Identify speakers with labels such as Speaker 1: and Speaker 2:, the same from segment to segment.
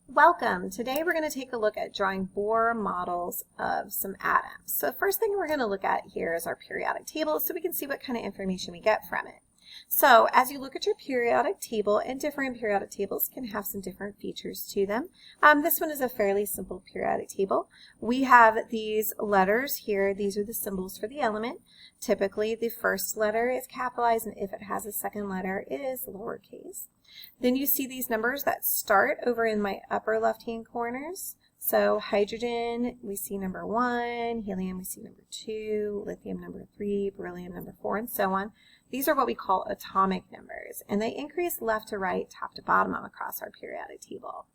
Speaker 1: Welcome. Today we're going to take a look at drawing Bohr models of some atoms. So the first thing we're going to look at here is our periodic table so we can see what kind of information we get from it. So as you look at your periodic table, and different periodic tables can have some different features to them. This one is a fairly simple periodic table. We have these letters here. These are the symbols for the element. Typically the first letter is capitalized, and if it has a second letter, it is lowercase. Then you see these numbers that start over in my upper left-hand corners. So hydrogen, we see number 1, helium, we see number 2, lithium number 3, beryllium number 4, and so on. These are what we call atomic numbers, and they increase left to right, top to bottom across our periodic table.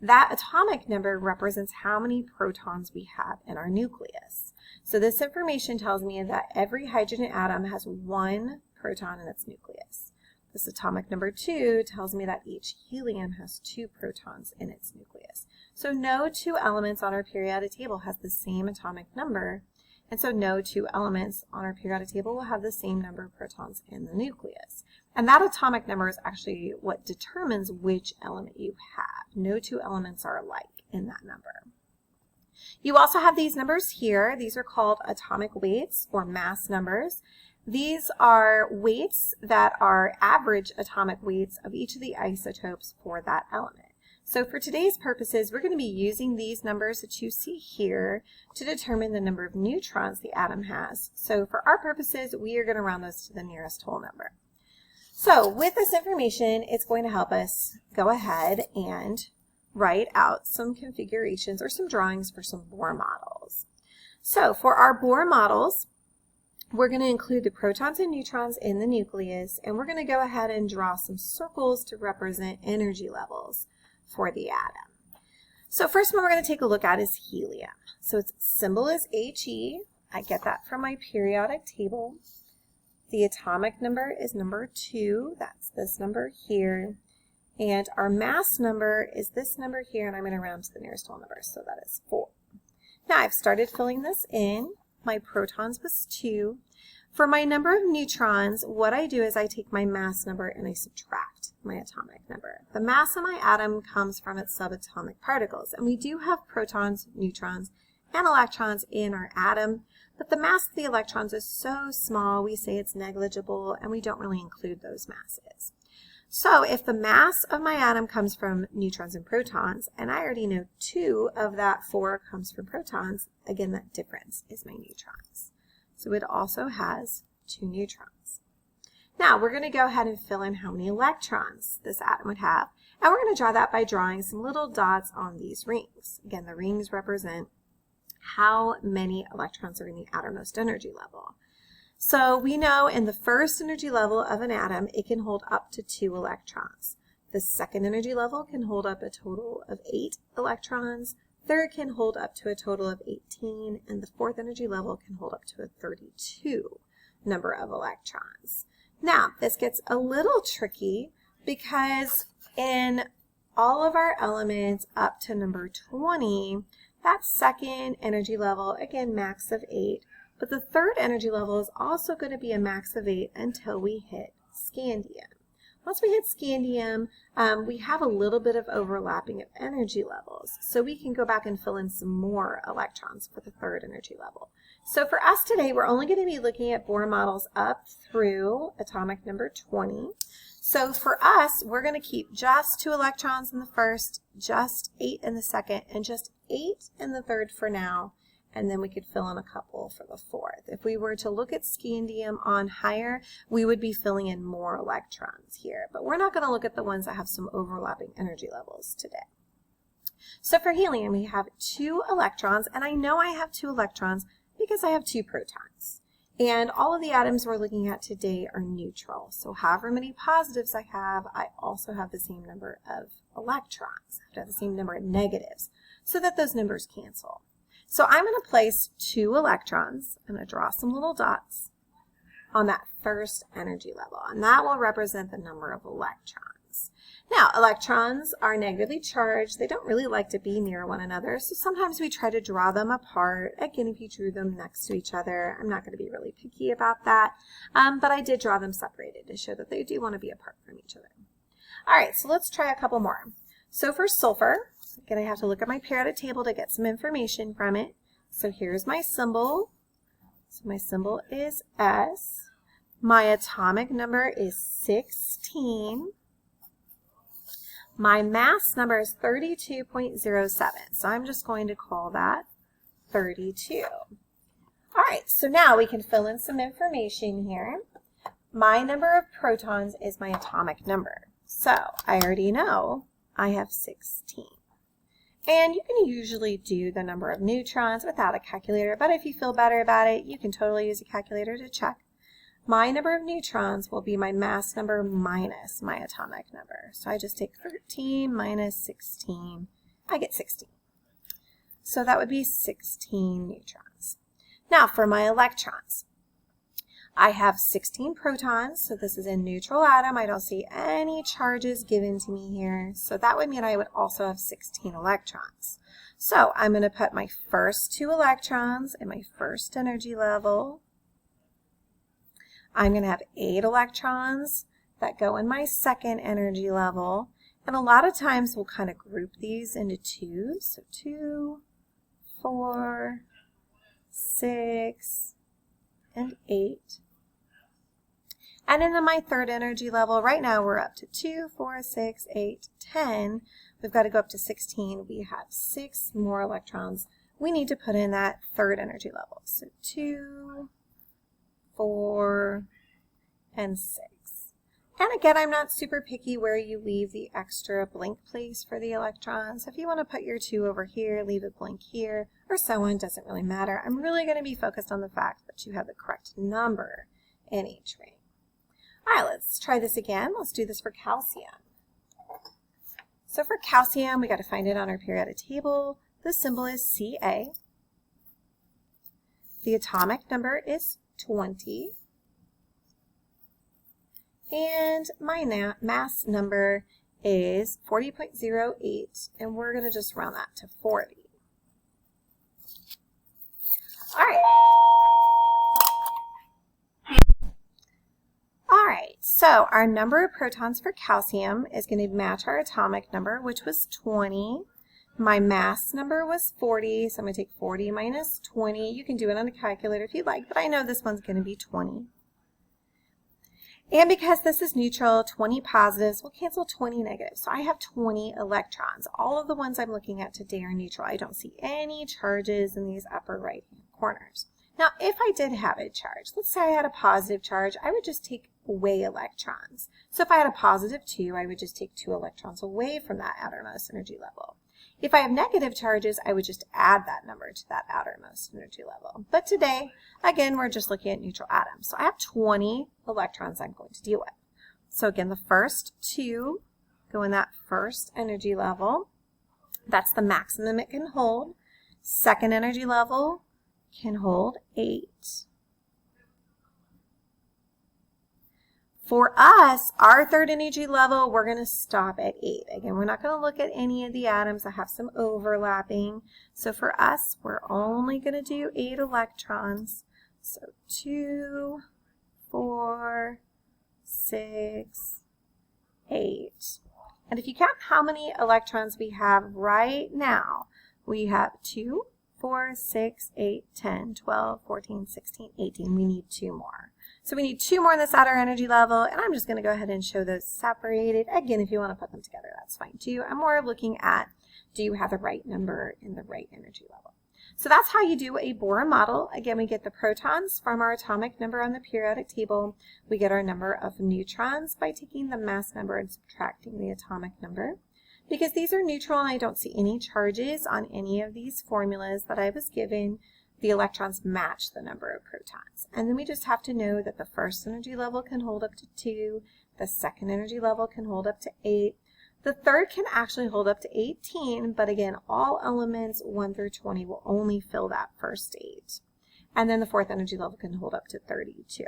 Speaker 1: That atomic number represents how many protons we have in our nucleus. So this information tells me that every hydrogen atom has 1 proton in its nucleus. This atomic number 2 tells me that each helium has 2 protons in its nucleus. So no two elements on our periodic table has the same atomic number, and so no two elements on our periodic table will have the same number of protons in the nucleus. And that atomic number is actually what determines which element you have. No two elements are alike in that number. You also have these numbers here. These are called atomic weights or mass numbers. These are weights that are average atomic weights of each of the isotopes for that element. So for today's purposes, we're going to be using these numbers that you see here to determine the number of neutrons the atom has. So for our purposes, we are going to round those to the nearest whole number. So with this information, it's going to help us go ahead and write out some configurations or some drawings for some Bohr models. So for our Bohr models, we're going to include the protons and neutrons in the nucleus, and we're going to go ahead and draw some circles to represent energy levels for the atom. So first one we're going to take a look at is helium. So its symbol is He. I get that from my periodic table. The atomic number is number 2. That's this number here. And our mass number is this number here, and I'm going to round to the nearest whole number, so that is 4. Now I've started filling this in. My protons was 2. For my number of neutrons, what I do is I take my mass number and I subtract my atomic number. The mass of my atom comes from its subatomic particles, and we do have protons, neutrons, and electrons in our atom, but the mass of the electrons is so small we say it's negligible, and we don't really include those masses. So if the mass of my atom comes from neutrons and protons, and I already know 2 of that 4 comes from protons, again that difference is my neutrons. So it also has 2 neutrons. Now we're going to go ahead and fill in how many electrons this atom would have, and we're going to draw that by drawing some little dots on these rings. Again, the rings represent how many electrons are in the outermost energy level. So we know in the first energy level of an atom, it can hold up to 2 electrons. The second energy level can hold up a total of 8 electrons. Third can hold up to a total of 18, and the fourth energy level can hold up to a 32 number of electrons. Now, this gets a little tricky because in all of our elements up to number 20, that second energy level, again, max of 8, but the third energy level is also going to be a max of 8 until we hit scandium. Once we hit scandium, we have a little bit of overlapping of energy levels, so we can go back and fill in some more electrons for the third energy level. So for us today, we're only going to be looking at Bohr models up through atomic number 20. So for us, we're going to keep just 2 electrons in the first, just 8 in the second, and just 8 in the third for now. And then we could fill in a couple for the fourth. If we were to look at scandium on higher, we would be filling in more electrons here. But we're not going to look at the ones that have some overlapping energy levels today. So for helium, we have 2 electrons, and I know I have 2 electrons because I have 2 protons. And all of the atoms we're looking at today are neutral. So however many positives I have, I also have the same number of electrons. I have to have the same number of negatives so that those numbers cancel. So I'm going to place 2 electrons. I'm going to draw some little dots on that first energy level, and that will represent the number of electrons. Now, electrons are negatively charged. They don't really like to be near one another, so sometimes we try to draw them apart. Again, if you drew them next to each other, I'm not going to be really picky about that, but I did draw them separated to show that they do want to be apart from each other. All right, so let's try a couple more. So for sulfur, Again, I have to look at my periodic table to get some information from it. So here's my symbol. So my symbol is S. My atomic number is 16. My mass number is 32.07. So I'm just going to call that 32. All right, so now we can fill in some information here. My number of protons is my atomic number. So I already know I have 16. And you can usually do the number of neutrons without a calculator, but if you feel better about it, you can totally use a calculator to check. My number of neutrons will be my mass number minus my atomic number. So I just take 13 minus 16, I get 16. So that would be 16 neutrons. Now for my electrons. I have 16 protons, so this is a neutral atom. I don't see any charges given to me here. So that would mean I would also have 16 electrons. So I'm going to put my first 2 electrons in my first energy level. I'm going to have 8 electrons that go in my second energy level. And a lot of times we'll kind of group these into 2. So 2, 4, 6, and 8. And then in my third energy level, right now we're up to 2, 4, 6, 8, 10. We've got to go up to 16. We have 6 more electrons we need to put in that third energy level. So 2, 4, and 6. And again, I'm not super picky where you leave the extra blank place for the electrons. If you want to put your 2 over here, leave it blank here, or so on, doesn't really matter. I'm really going to be focused on the fact that you have the correct number in each ring. All right, let's try this again. Let's do this for calcium. So for calcium, we got to find it on our periodic table. The symbol is Ca. The atomic number is 20. And my mass number is 40.08, and we're going to just round that to 40. All right. All right, so our number of protons for calcium is going to match our atomic number, which was 20. My mass number was 40, so I'm going to take 40 minus 20. You can do it on a calculator if you'd like, but I know this one's going to be 20. And because this is neutral, 20 positives will cancel 20 negatives. So I have 20 electrons. All of the ones I'm looking at today are neutral. I don't see any charges in these upper right-hand corners. Now, if I did have a charge, let's say I had a positive charge, I would just take away electrons. So if I had a positive 2, I would just take 2 electrons away from that outermost energy level. If I have negative charges, I would just add that number to that outermost energy level. But today, again, we're just looking at neutral atoms. So I have 20 electrons I'm going to deal with. So again, the first 2 go in that first energy level. That's the maximum it can hold. Second energy level can hold 8. For us, our third energy level, we're going to stop at 8. Again, we're not going to look at any of the atoms that have some overlapping. So for us, we're only going to do 8 electrons. So 2, 4, 6, 8. And if you count how many electrons we have right now, we have 2, 4, 6, 8, 10, 12, 14, 16, 18. We need 2 more. So we need 2 more in this outer energy level, and I'm just going to go ahead and show those separated. Again, if you want to put them together, that's fine too. I'm more looking at, do you have the right number in the right energy level? So that's how you do a Bohr model. Again, we get the protons from our atomic number on the periodic table. We get our number of neutrons by taking the mass number and subtracting the atomic number. Because these are neutral and I don't see any charges on any of these formulas that I was given, the electrons match the number of protons. And then we just have to know that the first energy level can hold up to 2, the second energy level can hold up to 8, the third can actually hold up to 18, but again, all elements 1 through 20 will only fill that first 8. And then the fourth energy level can hold up to 32.